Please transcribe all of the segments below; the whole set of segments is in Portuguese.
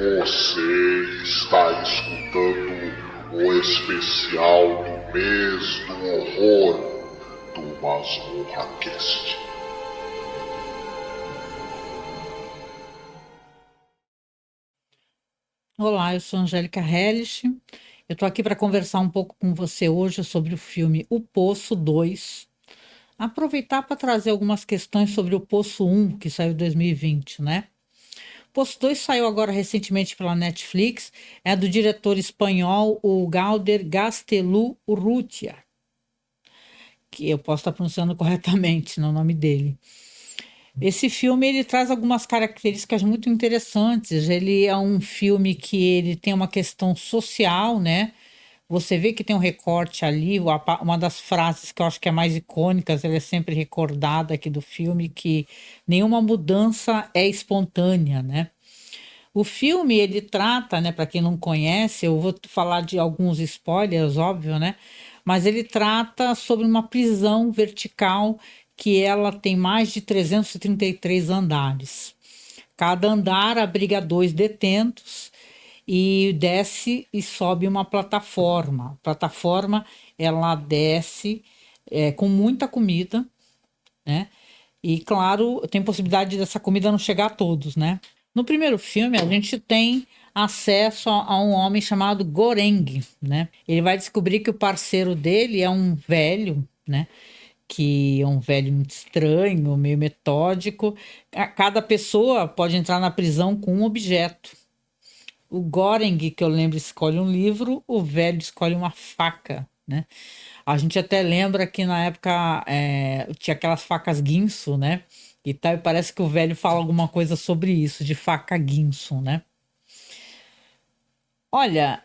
Você está escutando o especial do mês do horror do Masmorra Cast. Olá, eu sou Angélica Hellish. Eu estou aqui para conversar um pouco com você hoje sobre o filme O Poço 2. Aproveitar para trazer algumas questões sobre o Poço 1, que saiu em 2020, né? O Poço 2 saiu agora recentemente pela Netflix, é do diretor espanhol o Galder Gaztelu Urrutia, que eu posso estar pronunciando corretamente no nome dele. Esse filme ele traz algumas características muito interessantes. Ele é um filme que ele tem uma questão social, né? Você vê que tem um recorte ali, uma das frases que eu acho que é mais icônicas, ela é sempre recordada aqui do filme, que nenhuma mudança é espontânea, né? O filme ele trata, né, para quem não conhece, eu vou falar de alguns spoilers, óbvio, né? Mas ele trata sobre uma prisão vertical que ela tem mais de 333 andares. Cada andar abriga dois detentos e desce e sobe uma plataforma. A plataforma ela desce com muita comida, né? E claro, tem possibilidade dessa comida não chegar a todos, né? No primeiro filme, a gente tem acesso a um homem chamado Goreng, né? Ele vai descobrir que o parceiro dele é um velho, né? Que é um velho muito estranho, meio metódico. Cada pessoa pode entrar na prisão com um objeto. O Goreng, que eu lembro, escolhe um livro, o velho escolhe uma faca, né? A gente até lembra que na época tinha aquelas facas guinso, né? E tal, e parece que o velho fala alguma coisa sobre isso, de faca guinso, né? Olha,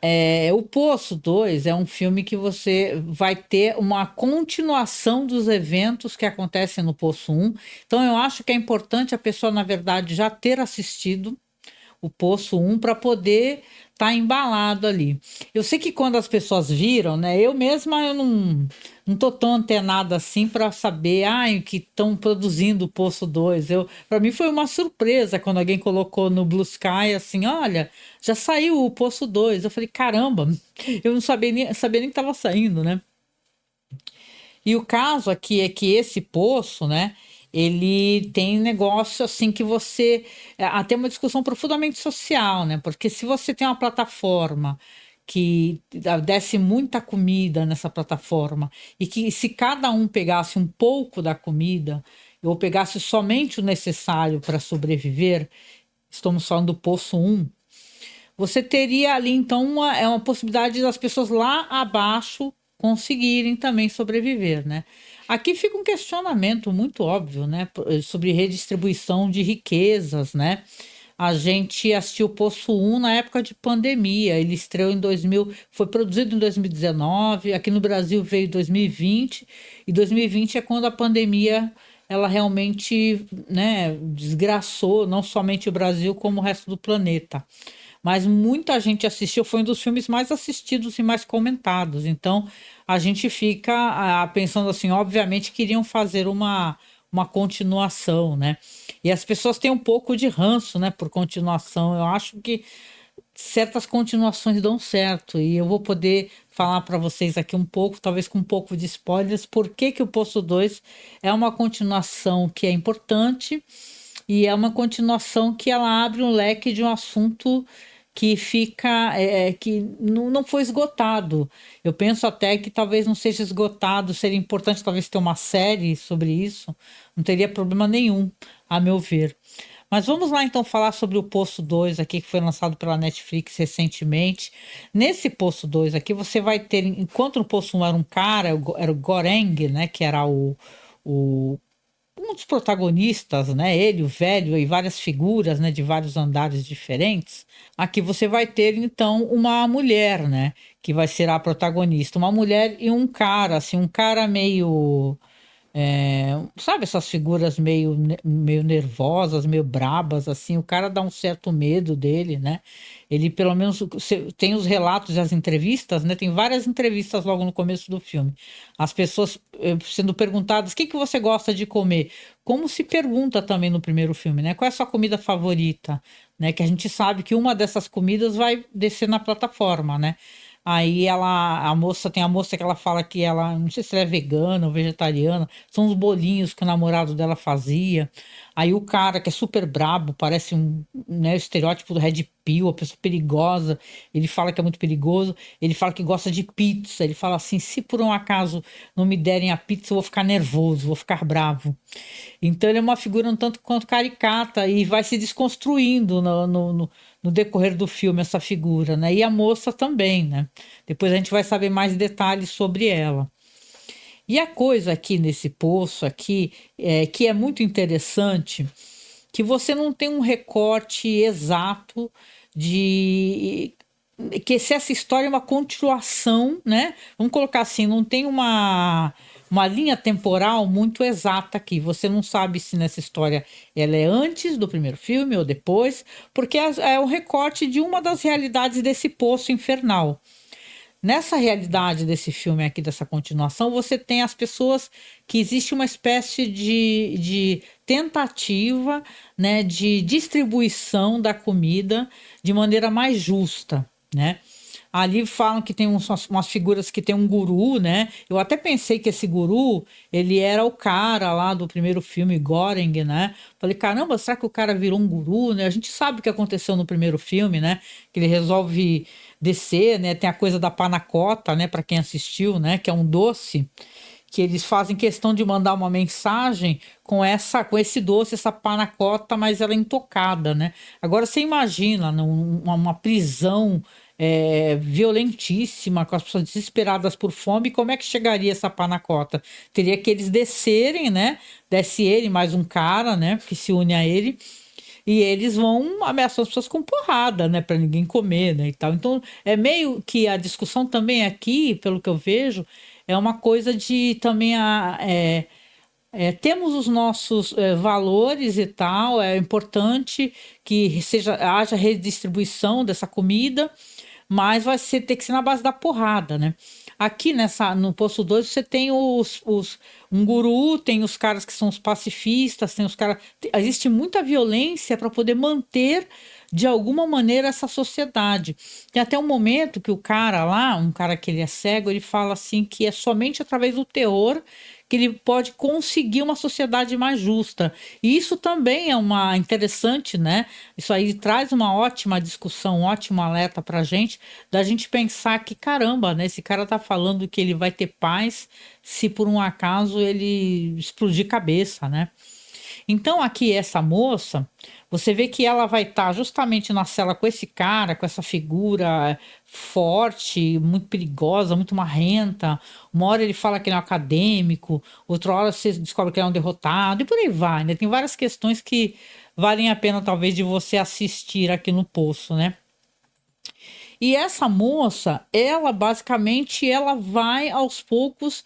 O Poço 2 é um filme que você vai ter uma continuação dos eventos que acontecem no Poço 1. Então, eu acho que é importante a pessoa, na verdade, já ter assistido o Poço 1 para poder estar embalado ali. Eu sei que quando as pessoas viram, né? Eu mesma eu não tô tão antenada assim para saber que estão produzindo o Poço 2. Para mim foi uma surpresa quando alguém colocou no Blue Sky assim, olha, já saiu o Poço 2. Eu falei, caramba, eu não sabia nem que estava saindo, né? E o caso aqui é que esse poço, né, ele tem negócio assim que você tem uma discussão profundamente social, né? Porque se você tem uma plataforma que desce muita comida nessa plataforma e que se cada um pegasse um pouco da comida ou pegasse somente o necessário para sobreviver, estamos falando do poço 1, você teria ali, então, uma possibilidade das pessoas lá abaixo conseguirem também sobreviver, né? Aqui fica um questionamento muito óbvio, né? Sobre redistribuição de riquezas, né? A gente assistiu o Poço 1 na época de pandemia. Ele estreou em 2000, foi produzido em 2019, aqui no Brasil veio em 2020, e 2020 é quando a pandemia ela realmente, né, desgraçou não somente o Brasil, como o resto do planeta. Mas muita gente assistiu, foi um dos filmes mais assistidos e mais comentados. Então a gente fica pensando assim, obviamente queriam fazer uma continuação, né? E as pessoas têm um pouco de ranço, né, por continuação. Eu acho que certas continuações dão certo e eu vou poder falar para vocês aqui um pouco, talvez com um pouco de spoilers, por que que o Poço 2 é uma continuação que é importante e é uma continuação que ela abre um leque de um assunto que fica, que não foi esgotado. Eu penso até que talvez não seja esgotado, seria importante talvez ter uma série sobre isso, não teria problema nenhum, a meu ver. Mas vamos lá então falar sobre o Poço 2 aqui, que foi lançado pela Netflix recentemente. Nesse Poço 2 aqui, você vai ter, enquanto no Poço 1 era um cara, era o Goreng, né, que era o um dos protagonistas, né, ele, o velho, e várias figuras, né, de vários andares diferentes. Aqui você vai ter então uma mulher, né, que vai ser a protagonista, uma mulher e um cara, assim, um cara meio sabe essas figuras meio nervosas, meio brabas, assim, o cara dá um certo medo dele, né? Ele, pelo menos, tem os relatos e as entrevistas, né? Tem várias entrevistas logo no começo do filme. As pessoas sendo perguntadas, o que que você gosta de comer? Como se pergunta também no primeiro filme, né? Qual é a sua comida favorita? né? Que a gente sabe que uma dessas comidas vai descer na plataforma, né? Aí tem a moça que ela fala que ela, não sei se ela é vegana ou vegetariana, são os bolinhos que o namorado dela fazia. Aí o cara que é super brabo, parece né, o estereótipo do Red Pill, a pessoa perigosa, ele fala que é muito perigoso, ele fala que gosta de pizza, ele fala assim, se por um acaso não me derem a pizza, eu vou ficar nervoso, vou ficar bravo. Então ele é uma figura um tanto quanto caricata e vai se desconstruindo no decorrer do filme, essa figura, né? E a moça também, né? Depois a gente vai saber mais detalhes sobre ela. E a coisa aqui nesse poço aqui, que é muito interessante, que você não tem um recorte exato de que se essa história é uma continuação, né? Vamos colocar assim, não tem uma linha temporal muito exata aqui. Você não sabe se nessa história ela é antes do primeiro filme ou depois, porque é um recorte de uma das realidades desse poço infernal. Nessa realidade desse filme aqui, dessa continuação, você tem as pessoas que existe uma espécie de tentativa, né, de distribuição da comida de maneira mais justa, né? Ali falam que tem umas figuras que tem um guru, né? Eu até pensei que esse guru, ele era o cara lá do primeiro filme, Goreng, né? Falei, caramba, será que o cara virou um guru, né? A gente sabe o que aconteceu no primeiro filme, né? Que ele resolve descer, né? Tem a coisa da panacota, né? Para quem assistiu, né? Que é um doce que eles fazem questão de mandar uma mensagem com esse doce, essa panacota, mas ela é intocada, né? Agora você imagina uma prisão violentíssima, com as pessoas desesperadas por fome, como é que chegaria essa panacota? Teria que eles descerem, né? Desce ele, mais um cara, né? Que se une a ele. E eles vão ameaçar as pessoas com porrada, né? Para ninguém comer, né? E tal. Então, é meio que a discussão também aqui, pelo que eu vejo, é uma coisa de também temos os nossos valores e tal, é importante que haja redistribuição dessa comida, mas ter que ser na base da porrada, né? Aqui no Poço 2 você tem um guru, tem os caras que são os pacifistas, tem os caras. Existe muita violência para poder manter de alguma maneira essa sociedade. Tem até um momento que o cara lá, um cara que ele é cego, ele fala assim que é somente através do terror que ele pode conseguir uma sociedade mais justa. E isso também é uma interessante, né? Isso aí traz uma ótima discussão, um ótimo alerta para a gente, da gente pensar que, caramba, né? Esse cara tá falando que ele vai ter paz se por um acaso ele explodir cabeça, né? Então, aqui, essa moça, você vê que ela vai estar justamente na cela com esse cara, com essa figura forte, muito perigosa, muito marrenta. Uma hora ele fala que ele é um acadêmico, outra hora você descobre que ele é um derrotado, e por aí vai, né? Tem várias questões que valem a pena, talvez, de você assistir aqui no Poço, né? E essa moça, ela basicamente, ela vai aos poucos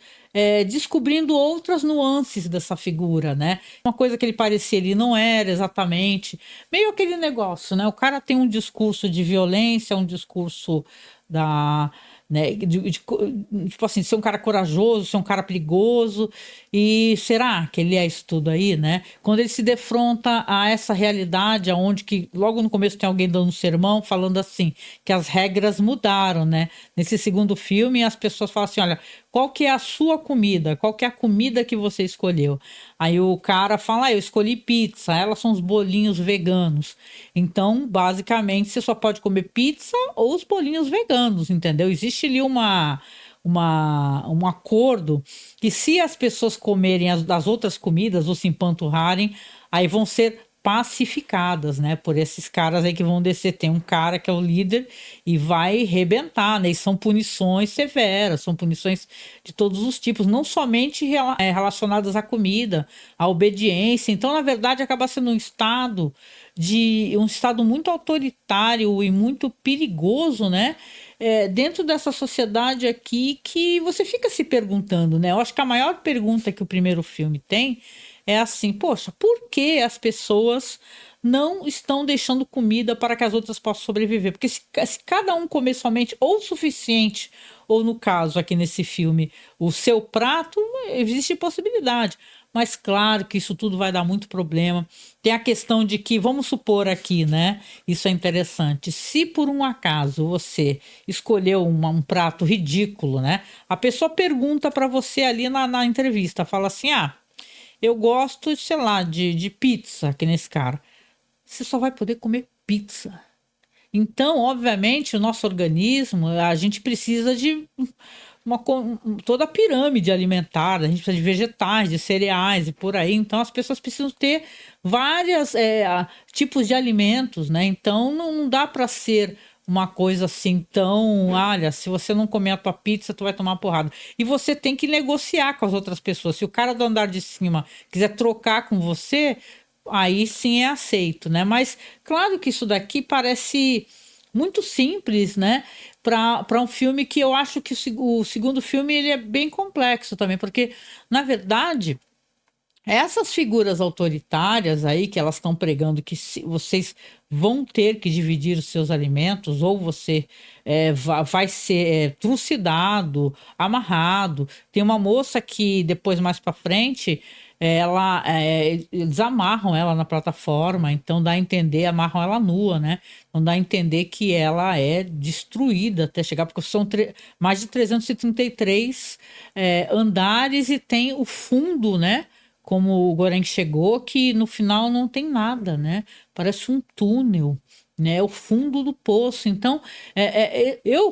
descobrindo outras nuances dessa figura, né? Uma coisa que ele parecia, ele não era exatamente. Meio aquele negócio, né? O cara tem um discurso de violência, um discurso da, né, tipo assim, ser um cara corajoso, ser um cara perigoso, e será que ele é isso tudo aí, né? Quando ele se defronta a essa realidade, aonde que logo no começo tem alguém dando um sermão, falando assim, que as regras mudaram, né? Nesse segundo filme, as pessoas falam assim, olha, qual que é a sua comida? Qual que é a comida que você escolheu? Aí o cara fala, eu escolhi pizza, elas são os bolinhos veganos. Então, basicamente, você só pode comer pizza ou os bolinhos veganos, entendeu? Existe ali um acordo que se as pessoas comerem das outras comidas ou se empanturrarem, aí vão ser pacificadas, né, por esses caras aí que vão descer. Tem um cara que é o líder e vai rebentar, né, e são punições severas, são punições de todos os tipos, não somente relacionadas à comida, à obediência. Então, na verdade, acaba sendo um estado muito autoritário e muito perigoso, né, dentro dessa sociedade aqui, que você fica se perguntando, né? Eu acho que a maior pergunta que o primeiro filme tem é assim, poxa, por que as pessoas não estão deixando comida para que as outras possam sobreviver? Porque se cada um comer somente ou o suficiente, ou no caso aqui nesse filme, o seu prato, existe possibilidade. mas claro que isso tudo vai dar muito problema. Tem a questão de que, vamos supor aqui, né? Isso é interessante. Se por um acaso você escolheu um prato ridículo, né? A pessoa pergunta para você ali na entrevista, fala assim: ah, eu gosto, sei lá, de pizza, que nesse cara. Você só vai poder comer pizza. Então, obviamente, o nosso organismo, a gente precisa de toda a pirâmide alimentar, a gente precisa de vegetais, de cereais e por aí. Então, as pessoas precisam ter vários tipos de alimentos, né? Então, não dá para ser uma coisa assim tão, olha, se você não comer a tua pizza, tu vai tomar porrada. E você tem que negociar com as outras pessoas. Se o cara do andar de cima quiser trocar com você, aí sim é aceito, né? Mas claro que isso daqui parece muito simples, né? Para um filme que eu acho que o segundo filme ele é bem complexo também, porque, na verdade, essas figuras autoritárias aí que elas estão pregando que vocês vão ter que dividir os seus alimentos ou você vai ser trucidado, amarrado. Tem uma moça que depois mais para frente eles amarram ela na plataforma, então dá a entender, amarram ela nua, né? Então dá a entender que ela é destruída até chegar, porque são mais de 333 andares e tem o fundo, né? Como o Goreng chegou, que no final não tem nada, né? Parece um túnel, né? O fundo do poço. Então,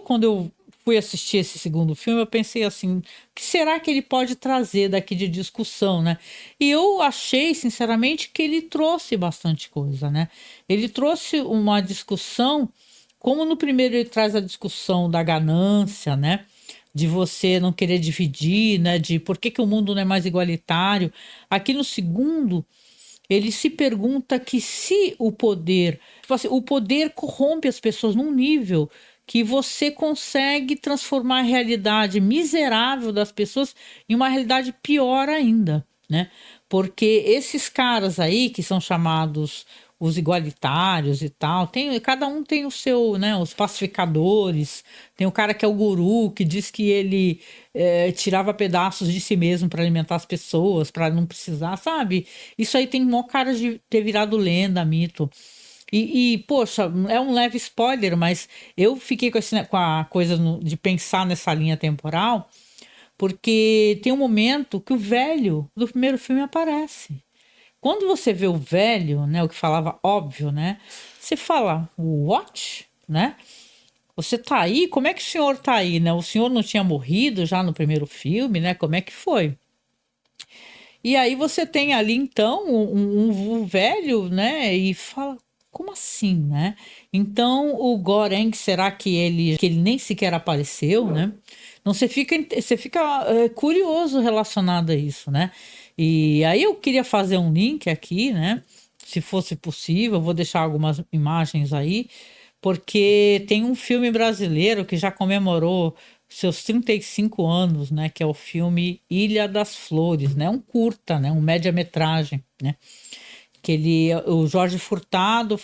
quando eu fui assistir esse segundo filme, eu pensei assim, o que será que ele pode trazer daqui de discussão, né? E eu achei, sinceramente, que ele trouxe bastante coisa, né? Ele trouxe uma discussão, como no primeiro ele traz a discussão da ganância, né? De você não querer dividir, né? De por que o mundo não é mais igualitário. Aqui no segundo, ele se pergunta que se o poder, tipo assim, o poder corrompe as pessoas num nível que você consegue transformar a realidade miserável das pessoas em uma realidade pior ainda, né? Porque esses caras aí que são chamados os igualitários e tal, cada um tem o seu, né? Os pacificadores, tem o cara que é o guru, que diz que ele tirava pedaços de si mesmo para alimentar as pessoas, para não precisar, sabe? Isso aí tem maior cara de ter virado lenda, mito. Poxa, é um leve spoiler, mas eu fiquei com a coisa de pensar nessa linha temporal, porque tem um momento que o velho do primeiro filme aparece. Quando você vê o velho, né, o que falava óbvio, né, você fala, what? Né? Você tá aí? Como é que o senhor tá aí, né? O senhor não tinha morrido já no primeiro filme, né? Como é que foi? E aí você tem ali, então, um velho, né? E fala, como assim, né? Então, o Goreng, será que ele nem sequer apareceu, né? Então, você fica curioso relacionado a isso, né? E aí eu queria fazer um link aqui, né? Se fosse possível, eu vou deixar algumas imagens aí, porque tem um filme brasileiro que já comemorou seus 35 anos, né, que é o filme Ilha das Flores, né, um curta, né, um média-metragem, né, o Jorge Furtado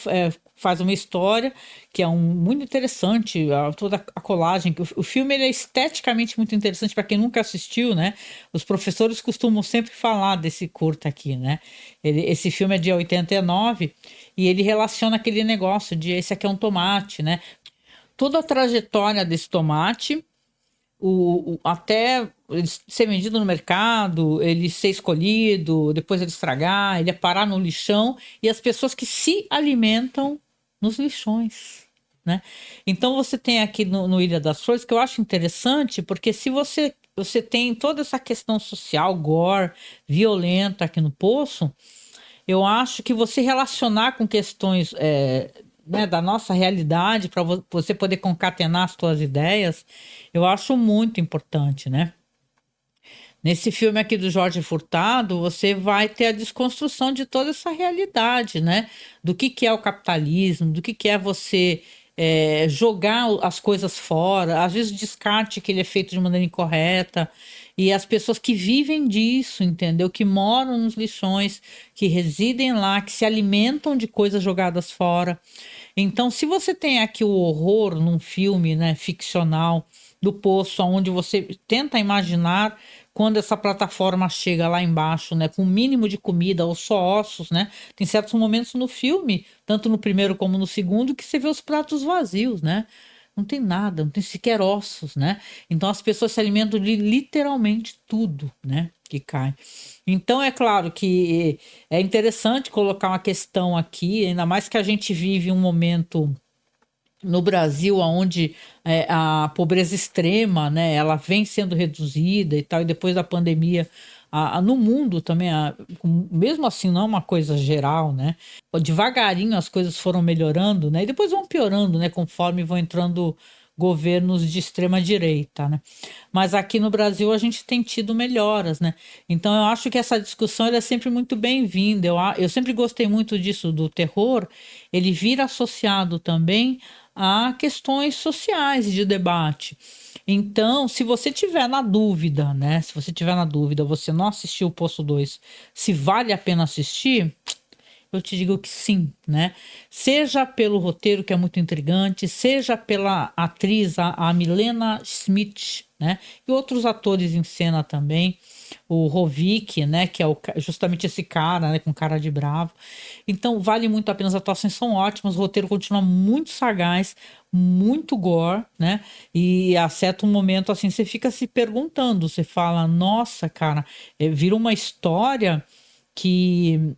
faz uma história que é muito interessante, toda a colagem, o filme ele é esteticamente muito interessante para quem nunca assistiu, né, os professores costumam sempre falar desse curta aqui, né, esse filme é de 89 e ele relaciona aquele negócio de esse aqui é um tomate, né, toda a trajetória desse tomate até ele ser vendido no mercado, ele ser escolhido, depois ele estragar, ele parar no lixão e as pessoas que se alimentam nos lixões, né? Então você tem aqui no Ilha das Flores que eu acho interessante, porque se você tem toda essa questão social, gore, violenta aqui no Poço, eu acho que você relacionar com questões né, da nossa realidade, para você poder concatenar as suas ideias, eu acho muito importante, né? Nesse filme aqui do Jorge Furtado, você vai ter a desconstrução de toda essa realidade, né? Do que é o capitalismo, do que é você jogar as coisas fora, às vezes o descarte que ele é feito de maneira incorreta, e as pessoas que vivem disso, entendeu? Que moram nos lixões, que residem lá, que se alimentam de coisas jogadas fora. Então, se você tem aqui o horror num filme, né, ficcional do Poço, onde você tenta imaginar quando essa plataforma chega lá embaixo, né, com o mínimo de comida ou só ossos, né? Tem certos momentos no filme, tanto no primeiro como no segundo, que você vê os pratos vazios, né? Não tem nada, não tem sequer ossos, né? Então as pessoas se alimentam de literalmente tudo, né? Que cai. Então é claro que é interessante colocar uma questão aqui, ainda mais que a gente vive um momento no Brasil, onde a pobreza extrema, né, ela vem sendo reduzida e tal, e depois da pandemia, no mundo também, mesmo assim, não é uma coisa geral, né? Devagarinho as coisas foram melhorando, né? E depois vão piorando, né? Conforme vão entrando governos de extrema direita, né? Mas aqui no Brasil a gente tem tido melhoras, né? Então eu acho que essa discussão ela é sempre muito bem-vinda. Eu sempre gostei muito disso do terror. Ele vira associado também a questões sociais de debate. Então, se você tiver na dúvida, né? Se você tiver na dúvida, você não assistiu o Poço 2, se vale a pena assistir, eu te digo que sim, né? Seja pelo roteiro, que é muito intrigante, seja pela atriz, a Milena Smith, né? E outros atores em cena também. O Rovik, né? Que é justamente esse cara, né? Com cara de bravo. Então, vale muito a pena. As atuações são ótimas, o roteiro continua muito sagaz, muito gore, né? E a certo momento, assim, você fica se perguntando, você fala, nossa, cara, vira uma história que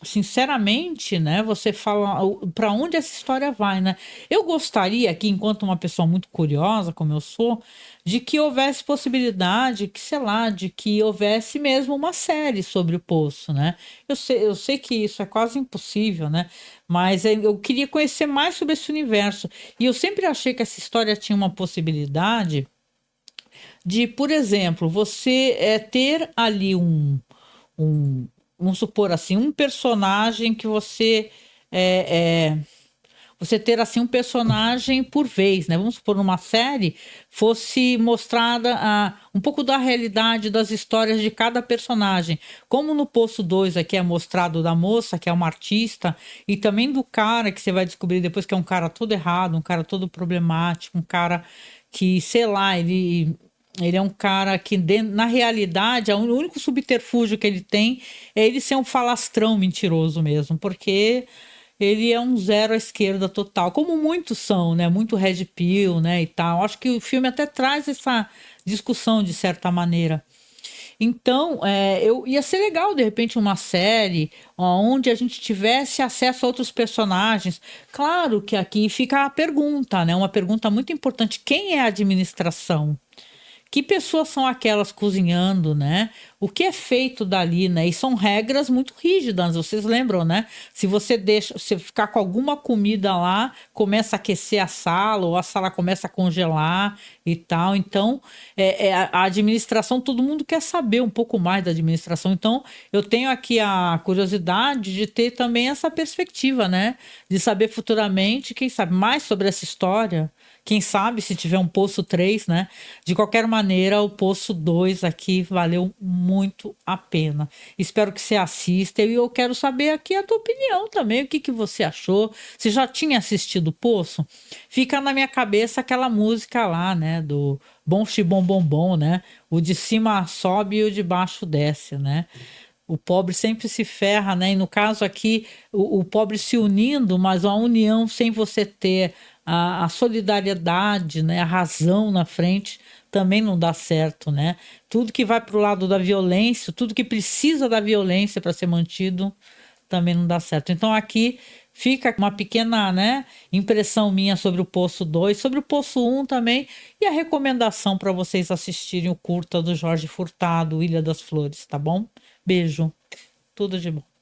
sinceramente, né, você fala para onde essa história vai, né? Eu gostaria aqui, enquanto uma pessoa muito curiosa, como eu sou, de que houvesse possibilidade, que sei lá, de que houvesse mesmo uma série sobre o Poço, né? Eu sei que isso é quase impossível, né? Mas eu queria conhecer mais sobre esse universo. E eu sempre achei que essa história tinha uma possibilidade de, por exemplo, você ter ali um, vamos supor assim, um personagem que você ter assim um personagem por vez, né? Vamos supor numa série fosse mostrada um pouco da realidade das histórias de cada personagem, como no Poço 2 aqui é mostrado da moça que é uma artista e também do cara que você vai descobrir depois que é um cara todo errado, um cara todo problemático, um cara que, sei lá, ele é um cara que, na realidade, o único subterfúgio que ele tem é ele ser um falastrão mentiroso mesmo, porque ele é um zero à esquerda total, como muitos são, né? Muito red pill, né? E tal. Acho que o filme até traz essa discussão de certa maneira. Então, ia ser legal, de repente, uma série onde a gente tivesse acesso a outros personagens. Claro que aqui fica a pergunta, né? Uma pergunta muito importante: quem é a administração? Que pessoas são aquelas cozinhando, né? O que é feito dali, né? E são regras muito rígidas, vocês lembram, né? Se você deixa, se ficar com alguma comida lá, começa a aquecer a sala, ou a sala começa a congelar e tal. Então, a administração, todo mundo quer saber um pouco mais da administração. Então, eu tenho aqui a curiosidade de ter também essa perspectiva, né? De saber futuramente, quem sabe, mais sobre essa história. Quem sabe se tiver um Poço 3, né? De qualquer maneira, o Poço 2 aqui valeu muito a pena. Espero que você assista e eu quero saber aqui a tua opinião também. O que você achou? Você já tinha assistido o Poço? Fica na minha cabeça aquela música lá, né? Do Bom Xibom Bom Bom, né? O de cima sobe e o de baixo desce, né? O pobre sempre se ferra, né? E no caso aqui, o pobre se unindo, mas a união sem você ter a solidariedade, né? A razão na frente também não dá certo, né? Tudo que vai para o lado da violência, tudo que precisa da violência para ser mantido, também não dá certo. Então aqui fica uma pequena, né, impressão minha sobre o Poço 2, sobre o Poço 1 também, e a recomendação para vocês assistirem o curta do Jorge Furtado, Ilha das Flores, tá bom? Beijo. Tudo de bom.